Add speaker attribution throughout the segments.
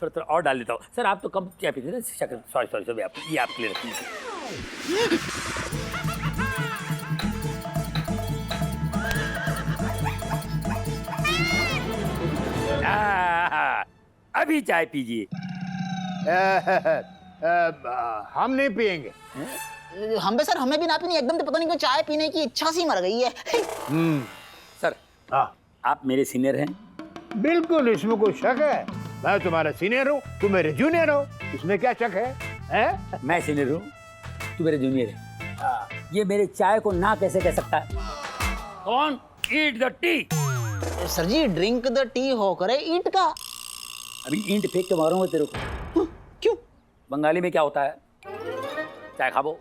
Speaker 1: थोड़ा थोड़ा और डाल देता हूँ सर। आप तो कम चाय पीते ना, शक्कर। सॉरी सॉरी सॉरी, ये आपके लिए रखिए। अभी चाय पीजिए।
Speaker 2: हम नहीं पियेंगे।
Speaker 3: हम भी सर, हमें भी ना पीनी, एकदम से पता नहीं क्यों चाय पीने की इच्छा सी मर गई है।
Speaker 1: सर
Speaker 2: हाँ
Speaker 1: आप मेरे सीनियर हैं।
Speaker 2: बिल्कुल, इसमें कोई शक है? मैं तुम्हारा सीनियर हूँ, तुम मेरे जूनियर हो, इसमें क्या शक है? हैं?
Speaker 1: मैं सीनियर हूँ, तू मेरे जूनियर है। ये मेरे चाय को ना कैसे कह सकता है? कौन? Eat the tea.
Speaker 3: Sir ji, drink the tea हो करे ईट का।
Speaker 1: अभी ईंट फेंक के मारूंगा तेरे को।
Speaker 3: क्यों?
Speaker 1: बंगाली में क्या होता है? चाय खाबो,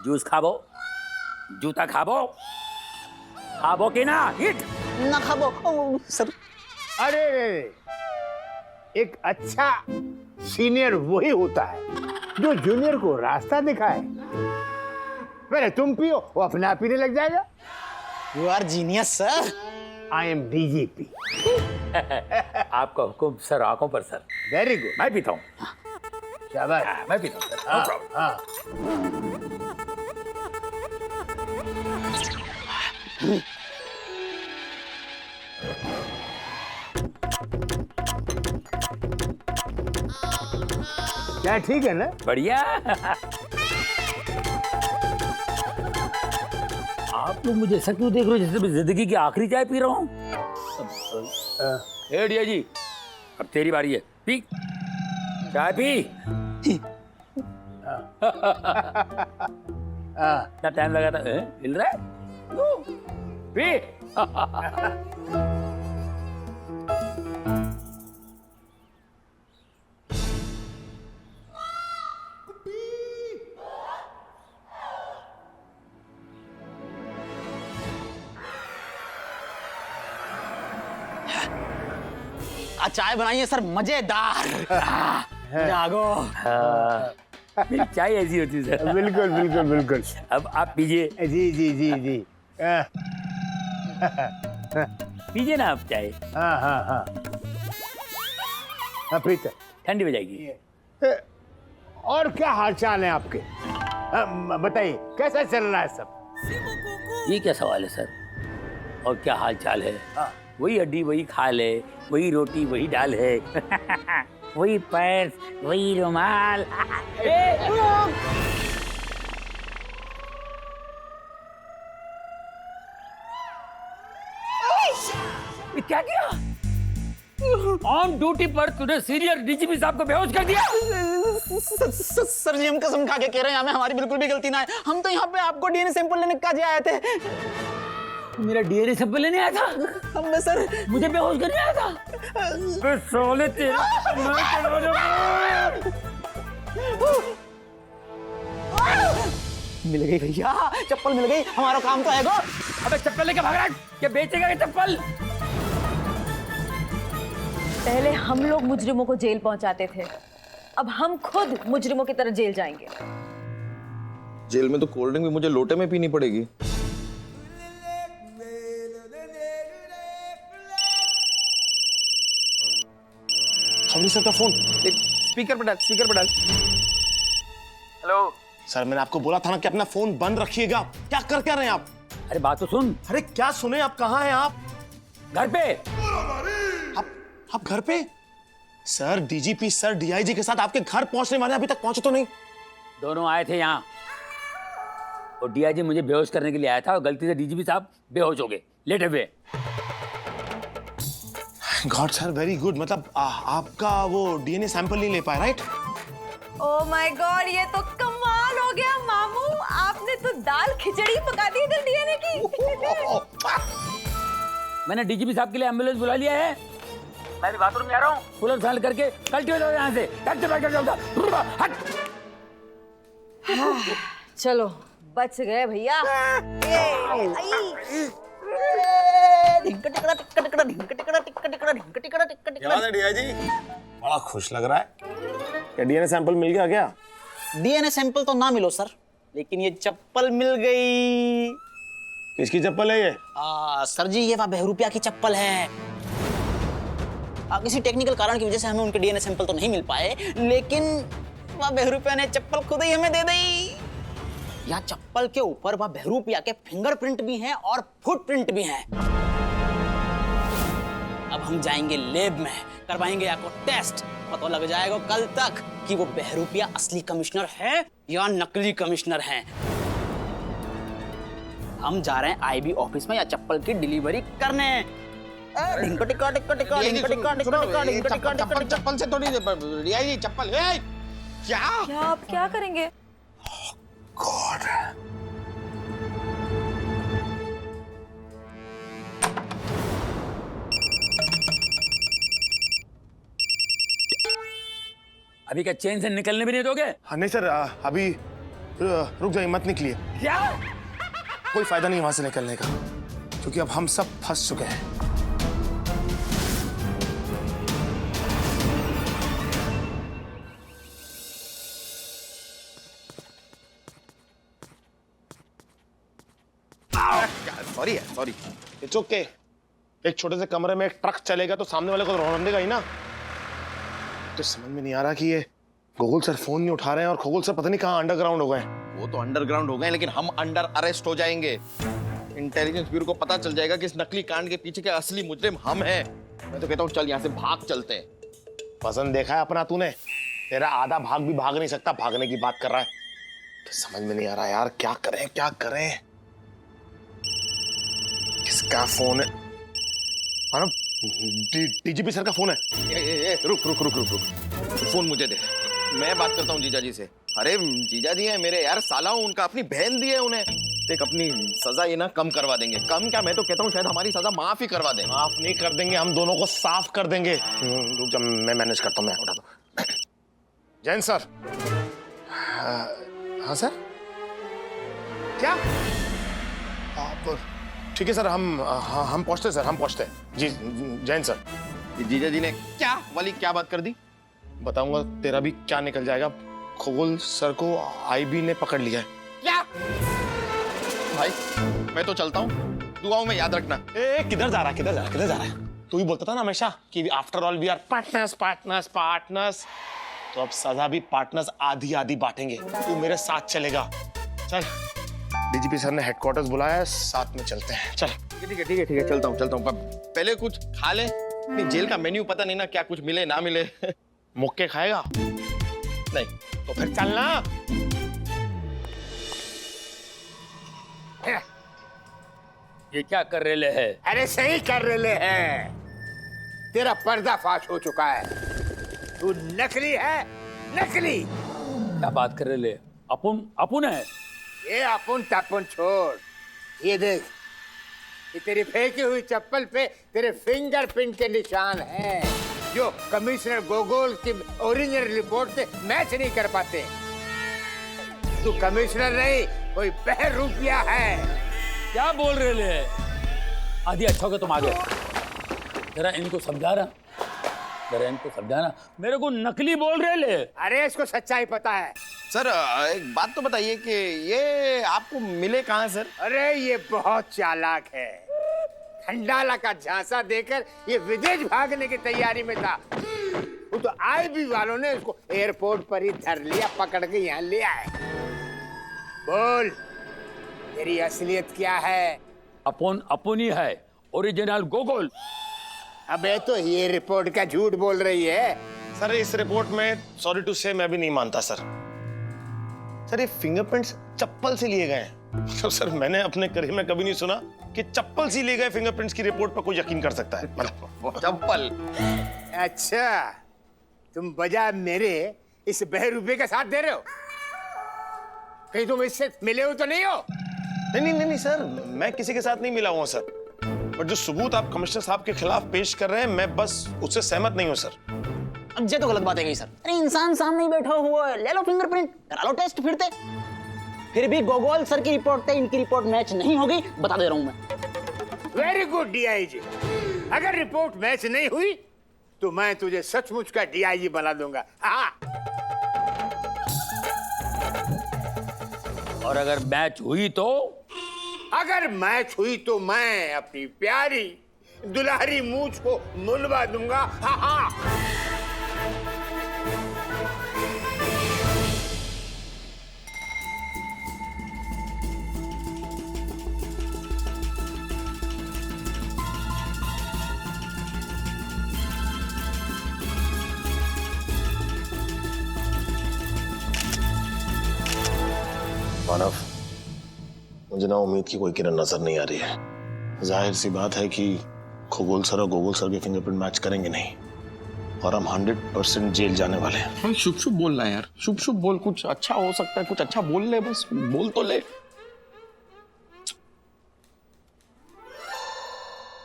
Speaker 1: जूस खाबो, जूता खाबो, खाबो कि ना? ईट
Speaker 3: ना खाबो सर।
Speaker 2: अरे एक अच्छा सीनियर वही होता है जो जूनियर को रास्ता दिखाए। पहले तुम पियो, वो अपने आप पीने लग जाएगा।
Speaker 3: You are genius sir.
Speaker 2: I am DGP.
Speaker 1: आपका हुक्म सर, आंखों पर सर।
Speaker 2: Very good.
Speaker 1: मैं पीता हूँ।
Speaker 2: शाबाश।
Speaker 1: मैं पीता हूँ सर, नो प्रॉब्लम।
Speaker 2: हाँ। क्या ठीक है ना?
Speaker 1: बढ़िया। आप लोग मुझे ऐसा क्यों देख रहे हो जैसे मैं जिंदगी की आखिरी चाय पी रहा हूँ? ए डिया जी, अब तेरी बारी है, पी चाय पी। इतना टाइम लगा था, हिल रहा है? पी।
Speaker 3: चाय बनाइए सर, मजेदार। जागो।
Speaker 1: मेरी चाय ऐसी होती है सर।
Speaker 2: बिल्कुल बिल्कुल बिल्कुल।
Speaker 1: अब आप पीजिए।
Speaker 2: जी जी जी जी।
Speaker 1: पीजिए ना आप चाय।
Speaker 2: हाँ हाँ हाँ। पीते।
Speaker 1: ठंडी हो जाएगी।
Speaker 2: और क्या हाल चाल है आपके? बताइए कैसा चल रहा है सब?
Speaker 1: ये क्या सवाल है सर? और क्या हाल चाल है? वही हड्डी वही खाल है, वही रोटी वही दाल है। वही पर्स वही रुमाल। ये क्या किया? ऑन ड्यूटी पर तूने सीनियर डीजीपी साहब को बेहोश कर दिया।
Speaker 3: सर जी, हम कसम खा के कह रहे हैं, हमें हमारी बिल्कुल भी गलती ना है। हम तो यहाँ पे आपको डीएनए सैंपल लेने का आए थे।
Speaker 1: मेरा डीएनए सैंपल लेने आया था?
Speaker 3: हमने सर,
Speaker 1: मुझे बेहोश करने आया था? बे साले तेरा
Speaker 3: मिल गई भैया, चप्पल मिल गई, हमारा काम तो है गो।
Speaker 1: अबे चप्पल लेके भाग रहा है? क्या बेचेगा ये चप्पल?
Speaker 4: पहले हम लोग मुजरिमों को जेल पहुंचाते थे, अब हम खुद मुजरिमों की तरह जेल जाएंगे।
Speaker 5: जेल में तो कोल्ड ड्रिंक भी मुझे लोटे में पीनी पड़ेगी।
Speaker 6: खबरी सर का फोन।
Speaker 5: स्पीकर पर डाल, स्पीकर पर डाल। हेलो
Speaker 6: सर, मैंने आपको बोला था ना कि अपना फोन बंद रखिएगा। क्या कर रहे हैं आप?
Speaker 1: अरे बात तो सुन।
Speaker 6: अरे क्या सुने? आप कहाँ हैं? आप
Speaker 1: घर पे।
Speaker 6: आप घर पे? सर, डीजीपी सर डीआईजी के साथ आपके घर पहुंचने वाले, अभी तक पहुंचे तो नहीं?
Speaker 1: दोनों आए थे यहाँ और डीआईजी मुझे बेहोश करने के लिए आया था और गलती से डीजीपी साहब बेहोश हो गए, लेटे हुए।
Speaker 6: God sir, very good. मतलब आपका वो डीएनए सैंपल नहीं ले पाया, राइट?
Speaker 4: ओह माय गॉड, ये तो कमाल हो गया मामू। आपने तो दाल खिचड़ी पका दी इधर डीएनए की।
Speaker 1: मैंने डीजीपी साहब के लिए एम्बुलेंस बुला लिया है। मैं भी बाथरूम में आ रहा हूँ, फुल साल करके कल्टी हो जाओ यहाँ से। हट।
Speaker 4: चलो बच गए भैया।
Speaker 6: डीआईजी बड़ा खुश लग रहा है। क्या डीएनए सैंपल मिल गया क्या?
Speaker 3: डीएनए सैंपल तो ना मिलो सर, लेकिन ये चप्पल मिल गई।
Speaker 6: किसकी चप्पल है ये?
Speaker 3: सर जी, ये वह 2 रुपया की चप्पल है। किसी टेक्निकल कारण की वजह से हमें उनके डीएनए सैंपल तो नहीं मिल पाए, लेकिन वह बहरूपिया ने चप्पल खुद ही हमें दे दी। या चप्पल के ऊपर वह बहरूपिया के फिंगरप्रिंट भी हैं और फुटप्रिंट भी हैं। अब हम जाएंगे लैब में, करवाएंगे आपको टेस्ट, पता लग जाएगा कल तक कि वो बहरूपिया असली कमिश्नर है या नकली कमिश्नर है। हम जा रहे हैं आईबी ऑफिस में या चप्पल की डिलीवरी करने।
Speaker 5: चप्पल से थोड़ी डीआईजी चप्पल क्या
Speaker 4: क्या आप क्या करेंगे?
Speaker 2: गॉड,
Speaker 1: अभी क्या चेन से निकलने भी नहीं दोगे?
Speaker 6: हाँ नहीं सर, अभी रुक जाइए, मत निकलिए।
Speaker 1: क्या?
Speaker 6: कोई फायदा नहीं वहां से निकलने का, क्योंकि अब हम सब फंस चुके हैं।
Speaker 5: सॉरी है, सॉरी।
Speaker 6: It's okay. एक छोटे से कमरे में एक ट्रक चलेगा तो सामने वाले को रोन देगा ही ना। तो समझ में नहीं आ रहा कि ये गूगल सर फोन नहीं उठा रहे हैं और खगोल सर पता नहीं कहाँ अंडरग्राउंड हो गए।
Speaker 5: वो तो अंडरग्राउंड हो गए, लेकिन हम अंडर अरेस्ट हो जाएंगे। इंटेलिजेंस ब्यूरो को पता चल जाएगा कि इस नकली कांड के पीछे के असली मुजरिम हम हैं। मैं तो कहता हूँ चल यहाँ से भाग चलते हैं।
Speaker 6: पसंद देखा है अपना तूने? तेरा आधा भाग भी भाग नहीं सकता, भागने की बात कर रहा है। तो समझ में नहीं आ रहा यार, क्या करें क्या करें। किसका फोन है? डीजीपी सर का फोन है।
Speaker 5: रुक। फोन मुझे दे, मैं बात करता हूँ जीजा जी से। अरे जीजा जी है मेरे यार, साला हूँ उनका, अपनी बहन दी है उन्हें। देख अपनी सजा ये ना कम करवा देंगे। कम क्या, मैं तो कहता हूँ शायद हमारी सजा माफ ही करवा दें।
Speaker 6: माफ नहीं कर देंगे, हम दोनों को साफ कर देंगे। रुक जा, मैं मैनेज करता हूँ, मैं उठा दो। जैन सर। हाँ सर, क्या आप? ठीक है सर, हम पहुंचते सर, हम पहुंचते जी। जैन सर।
Speaker 5: जीजा जी ने क्या वाली क्या बात कर दी?
Speaker 6: बताऊंगा तेरा भी क्या निकल जाएगा। खगोल सर को आईबी ने पकड़ लिया है।
Speaker 5: क्या भाई, मैं तो चलता हूँ, दुआओं में याद रखना।
Speaker 6: किधर जा रहा है? तू ही बोलता था ना हमेशा कि after all we are partners. तो अब सजा भी पार्टनर्स आधी आधी बांटेंगे। तू मेरे साथ चलेगा, चल। डीजीपी सर ने हेडक्वार्टर्स बुलाया है, साथ में चलते हैं, चल।
Speaker 5: ठीक है, चलता हूँ। पहले कुछ खा ले। नहीं, जेल का मेन्यू पता नहीं ना, क्या कुछ मिले ना मिले।
Speaker 6: मुक्के खाएगा?
Speaker 5: नहीं
Speaker 6: तो फिर चलना।
Speaker 1: ये क्या कर रहे है?
Speaker 2: अरे सही कर रहे हैं। तेरा पर्दाफाश हो चुका है। तू नकली है, नकली।
Speaker 1: क्या बात कर रहे? अपुन है।
Speaker 2: ये अपुन तपुन छोड़, ये देख, ये तेरी फेंकी हुई चप्पल पे तेरे फिंगरप्रिंट के निशान हैं, जो कमिश्नर गोगोल की ओरिजिनल रिपोर्ट से मैच नहीं कर पाते। तू कमिश्नर नहीं, कोई बहरूपिया है।
Speaker 1: क्या बोल रहे हैं? आधी अच्छा होगा तुम आगे जरा इनको समझाना, मेरे को नकली बोल रहे ले।
Speaker 2: अरे इसको सच्चाई पता है।
Speaker 5: सर एक बात तो बताइए कि ये आपको मिले कहाँ सर?
Speaker 2: अरे ये बहुत चालाक है। खंडाला का झांसा देकर ये विदेश भागने की तैयारी में था। वो तो आईबी वालों ने उसको एयरपोर्ट पर ही धर लिया, पकड़ के यहाँ ले आए। बोल, तेरी असलियत क्या है?
Speaker 1: अपुन ही है, ओरिजिनल गोगोल।
Speaker 2: अबे तो ये रिपोर्ट का झूठ बोल रही है।
Speaker 6: सर इस रिपोर्ट में सॉरी टू से मैं भी नहीं मानता सर। सर ये फिंगरप्रिंट्स चप्पल से लिए गए हैं। तो सर मैंने अपने करियर में कभी नहीं सुना कि चप्पल से लिए गए फिंगरप्रिंट्स की रिपोर्ट पर कोई यकीन कर सकता है।
Speaker 5: चप्पल?
Speaker 2: अच्छा, तुम बजाय मेरे इस बहरूपे का साथ दे रहे हो? कहीं तुम इससे मिले हो तो नहीं हो?
Speaker 6: नहीं सर, मैं किसी के साथ नहीं मिला हुआ सर। पर जो सबूत आप कमिश्नर साहब के खिलाफ पेश कर रहे हैं, मैं बस उससे सहमत नहीं हूं सर।
Speaker 3: अब ये तो गलत बात है गई सर। अरे इंसान सामने ही बैठा हुआ है, ले लो फिंगरप्रिंट, करा लो टेस्ट फिर भी गोगोल सर की रिपोर्ट से इनकी रिपोर्ट मैच नहीं होगी, बता दे रहा हूं मैं।
Speaker 2: Very good DIG. अगर रिपोर्ट मैच नहीं हुई तो मैं तुझे सचमुच का डीआईजी बना दूंगा। हाँ।
Speaker 1: और अगर मैच हुई तो?
Speaker 2: अगर मैच हुई तो मैं अपनी प्यारी दुल्हारी मूछ को मुलवा दूंगा। हाँ हाँ।
Speaker 6: मानव, मुझे ना उम्मीद की कोई किरण नजर नहीं आ रही है। जाहिर सी बात है कि खगोल सर और गोगोल सर के फिंगरप्रिंट मैच करेंगे नहीं और हम 100% जेल जाने वाले हैं।
Speaker 5: शुभ शुभ बोलना यार, शुभ शुभ बोल, कुछ अच्छा हो सकता है, कुछ अच्छा बोल ले, बस बोल तो ले।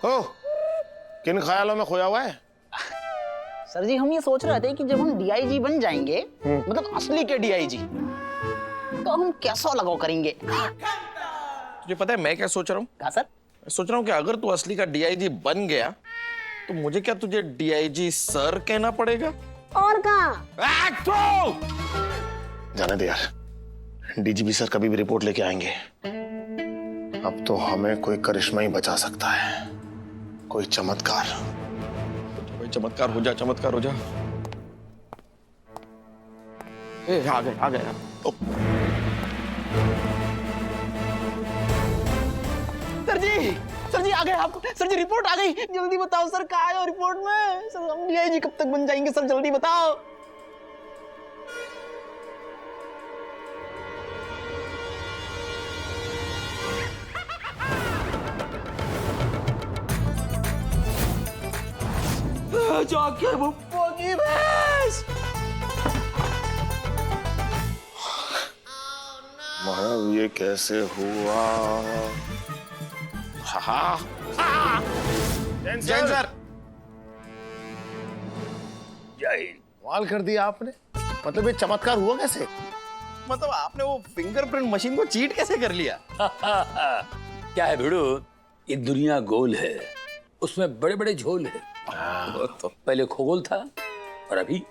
Speaker 6: ओ, किन ख्यालों में खोया हुआ है?
Speaker 3: सर जी हम ये सोच रहे थे कि जब हम डीआईजी बन जाएंगे, मतलब असली के डीआईजी, तो हम कैसा लगाव करेंगे।
Speaker 5: तुझे पता है मैं क्या सोच रहा हूँ?
Speaker 3: क्या सर?
Speaker 5: मैं सोच रहा हूँ कि अगर तू असली का डीआईजी बन गया तो मुझे क्या तुझे डीआईजी सर कहना पड़ेगा?
Speaker 3: और कहाँ?
Speaker 6: जाने दे यार, डीजीपी सर कभी भी रिपोर्ट लेके आएंगे। अब तो हमें कोई करिश्मा ही बचा सकता है, कोई चमत्कार।
Speaker 5: कोई चमत्कार हो जा, चमत्कार हो जा। ए, आ गए, आ गए।
Speaker 3: सर जी आ गए आप। सर जी रिपोर्ट आ गई, जल्दी बताओ सर, कहाँ है रिपोर्ट में? सर हम डीआईजी कब तक बन जाएंगे सर, जल्दी बताओ। जाके भुप्पो की भैंस।
Speaker 6: मानव ये कैसे हुआ?
Speaker 5: जैन सर,
Speaker 6: कमाल कर दिया आपने। मतलब ये चमत्कार हुआ कैसे?
Speaker 5: मतलब आपने वो फिंगरप्रिंट मशीन को चीट कैसे कर लिया?
Speaker 1: क्या है भिड़ू, ये दुनिया गोल है, उसमें बड़े बड़े झोल है।
Speaker 5: तो
Speaker 1: पहले खगोल था और अभी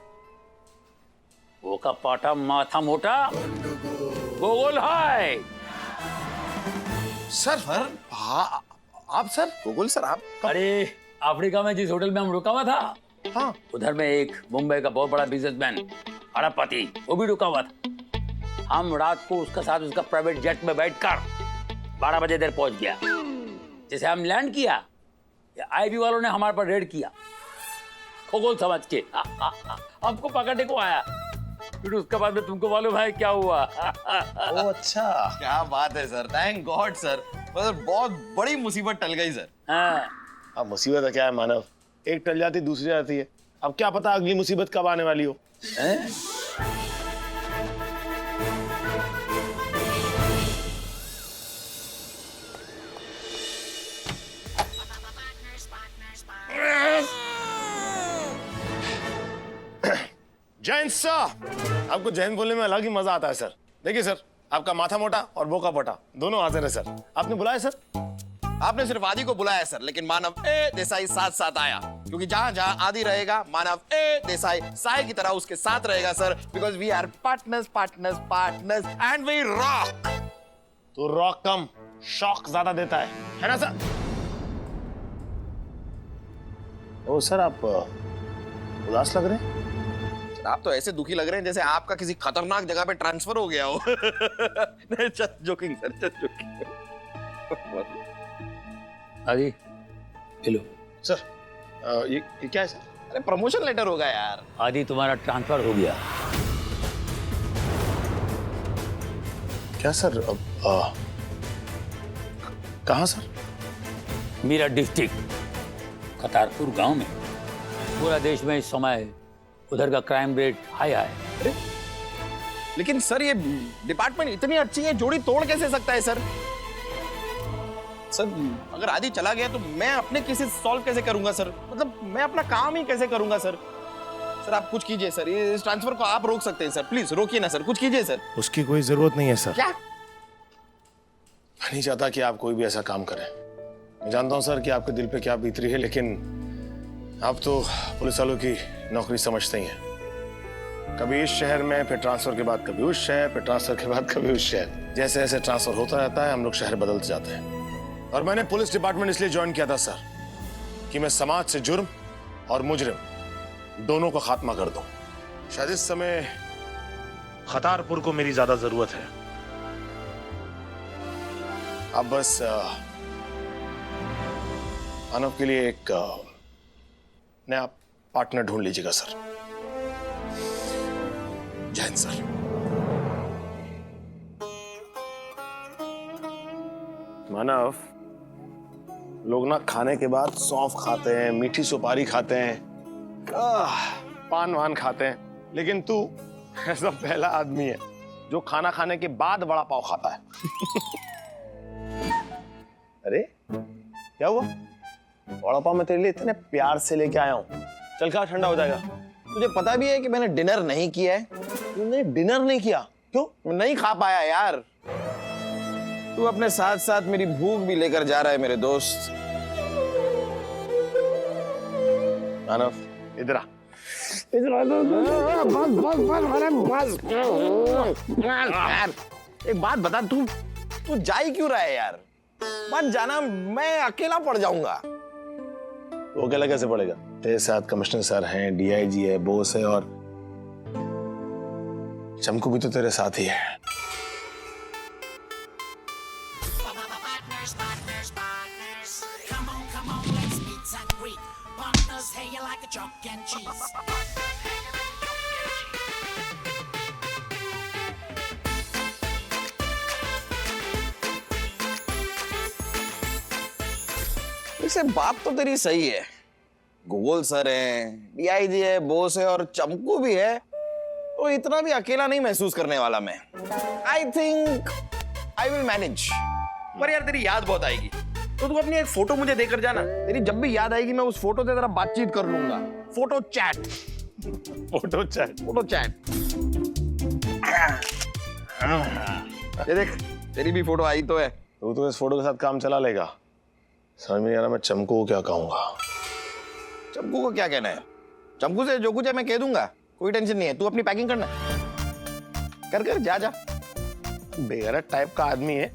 Speaker 1: वो का पाटा माथा मोटा गोगोल है।
Speaker 6: सर हाँ, आप सर
Speaker 5: गूगल सर आप?
Speaker 1: अरे अफ्रीका में जिस होटल में हम रुका हुआ था,
Speaker 6: हाँ,
Speaker 1: उधर में एक मुंबई का बहुत बड़ा बिजनेसमैन अरबपति वो भी रुका हुआ था। हम रात को उसके साथ उसका प्राइवेट जेट में बैठकर 12 बजे देर पहुंच गया। जैसे हम लैंड किया, आईबी वालों ने हमारे पर रेड किया, खगोल समझ के हमको पकड़ने को आया। फिर उसके बाद में तुमको मालूम है क्या हुआ?
Speaker 5: ओ अच्छा, क्या बात है सर, थैंक गॉड सर। मतलब बहुत बड़ी मुसीबत टल गई सर।
Speaker 1: हाँ।
Speaker 6: अब मुसीबत है क्या है मानव, एक टल जाती दूसरी आती है। अब क्या पता अगली मुसीबत कब आने वाली हो।
Speaker 1: हैं?
Speaker 6: जैन सर, आपको जैन बोलने में अलग ही मजा आता है सर। देखिए सर, आपका माथा मोटा और बोका पोटा दोनों हाजिर है सर। आपने बुलाया सर?
Speaker 5: आपने सिर्फ आदि को बुलाया सर, लेकिन मानव ए देसाई साथ साथ आया, क्योंकि जहां जहां आदि रहेगा मानव ए देसाई साय की तरह उसके साथ रहेगा sir, because we are partners partners partners and we rock.
Speaker 6: तो रॉक कम शॉक ज्यादा देता है ना सर? ओ सर, आप उदास लग रहे हैं।
Speaker 5: आप तो ऐसे दुखी लग रहे हैं जैसे आपका किसी खतरनाक जगह पे ट्रांसफर हो गया हो। नहीं, just joking sir, just joking.
Speaker 1: आदि हेलो
Speaker 6: सर, ये क्या है सर?
Speaker 5: अरे प्रमोशन लेटर होगा यार।
Speaker 1: आदि तुम्हारा ट्रांसफर हो गया।
Speaker 6: क्या सर? कहाँ सर?
Speaker 1: मेरा डिस्ट्रिक्ट करतारपुर गांव में। पूरा देश में इस समय उधर का क्राइम रेट हाई है।
Speaker 5: लेकिन सर ये डिपार्टमेंट इतनी अच्छी है, जोड़ी तोड़ कैसे सकता है सर? सर अगर आदि चला गया तो मैं अपने केसेस सॉल्व कैसे करूंगा सर? मतलब मैं अपना काम ही कैसे करूंगा सर? सर आप कुछ कीजिए सर, इस ट्रांसफर को आप रोक सकते हैं सर, प्लीज रोकिए ना सर, कुछ कीजिए सर।
Speaker 6: उसकी कोई जरूरत नहीं है सर।
Speaker 5: क्या?
Speaker 6: मैं नहीं चाहता कि आप कोई भी ऐसा काम करें। मैं जानता हूं सर कि आपके दिल पे क्या बीत रही है, लेकिन आप तो पुलिस वालों की नौकरी समझते ही हैं। कभी इस शहर में, फिर ट्रांसफर के बाद कभी उस शहर, फिर ट्रांसफर के बाद कभी उस शहर। जैसे जैसे ट्रांसफर होता रहता है हम लोग शहर बदलते जाते हैं। और मैंने पुलिस डिपार्टमेंट इसलिए ज्वाइन किया था सर कि मैं समाज से जुर्म और मुजरिम दोनों का खात्मा कर दूं। शायद इस समय खतारपुर को मेरी ज्यादा जरूरत है। अब बस मानव के लिए एक नया पार्टनर ढूंढ लीजिएगा सर। जय हिंद सर। मानव, लोग ना खाने के बाद सौंफ खाते हैं, मीठी सुपारी खाते हैं, पान वान खाते हैं, लेकिन तू ऐसा पहला आदमी है जो खाना खाने के बाद वड़ा पाव खाता है। अरे क्या हुआ? वड़ा पाव मैं तेरे लिए इतने प्यार से लेके आया हूं, चल खा, ठंडा हो जाएगा।
Speaker 5: तुझे पता भी है कि मैंने डिनर नहीं किया है।
Speaker 6: तूने डिनर नहीं किया? क्यों?
Speaker 5: मैं नहीं खा पाया यार। तू अपने साथ साथ मेरी भूख भी लेकर जा रहा है मेरे दोस्त।
Speaker 6: मानव इधर आ।
Speaker 5: यार एक बात बता, तू जा ही क्यों रहा है यार? मत जाना, मैं अकेला पड़ जाऊंगा।
Speaker 6: वो अकेला कैसे पड़ेगा? तेरे साथ कमिश्नर सर हैं, डीआईजी है, बोस है, और चमकू भी तो तेरे साथ ही है।
Speaker 5: वैसे बात तो तेरी सही है, गूगल सर है, डीआईजी है, बोस है और चमकू भी है, तो इतना भी अकेला नहीं महसूस करने वाला मैं। I think I will manage. पर यार तेरी याद बहुत आएगी, तो तू अपनी एक फोटो मुझे देकर जाना। तेरी जब भी याद आएगी मैं उस फोटो से जरा बातचीत कर लूंगा। Photo chat.
Speaker 6: Photo chat.
Speaker 5: Photo chat. ये देख, तेरी भी फोटो आई तो है।
Speaker 6: तू तो इस फोटो के साथ काम चला लेगा। समझ में नहीं आ रहा मैं चमकू को क्या कहूंगा।
Speaker 5: चमकू को क्या कहना है? चमकू से जो कुछ है मैं कह दूंगा, कोई टेंशन नहीं है। तू अपनी पैकिंग करना, कर जा जा।
Speaker 6: बेगैरत टाइप का आदमी है।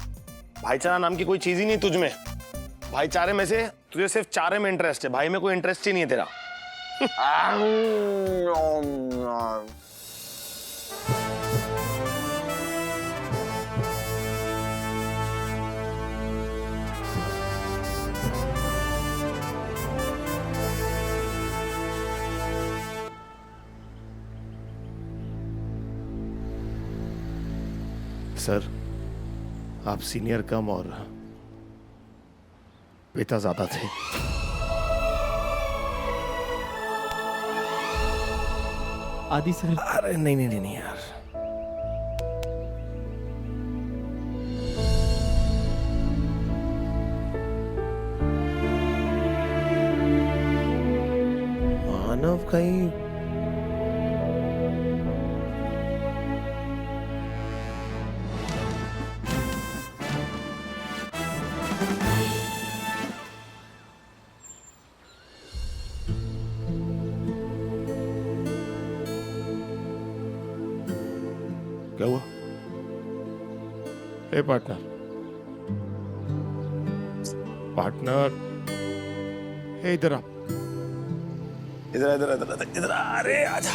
Speaker 6: भाईचारा नाम की कोई चीज ही नहीं तुझ में। भाईचारे में से तुझे सिर्फ चारे में इंटरेस्ट है, भाई में कोई इंटरेस्ट ही नहीं है तेरा। सर, आप सीनियर कम और पिता ज्यादा थे।
Speaker 7: आदि सर।
Speaker 6: अरे नहीं यार, मानव कहीं क्या हुआ? हे पार्टनर, पार्टनर, हे इधर आ, इधर इधर इधर इधर। अरे आजा।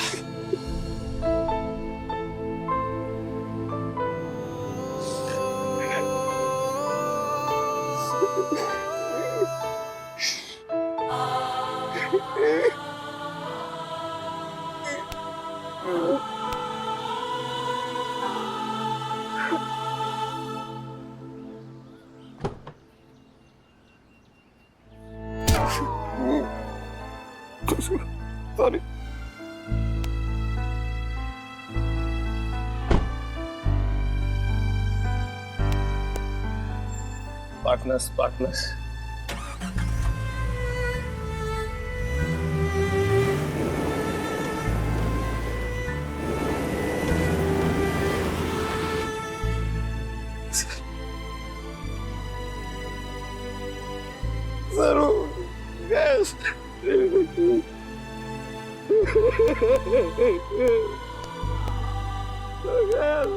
Speaker 6: Sorry. Partners. Zero. Yes. Oh, God.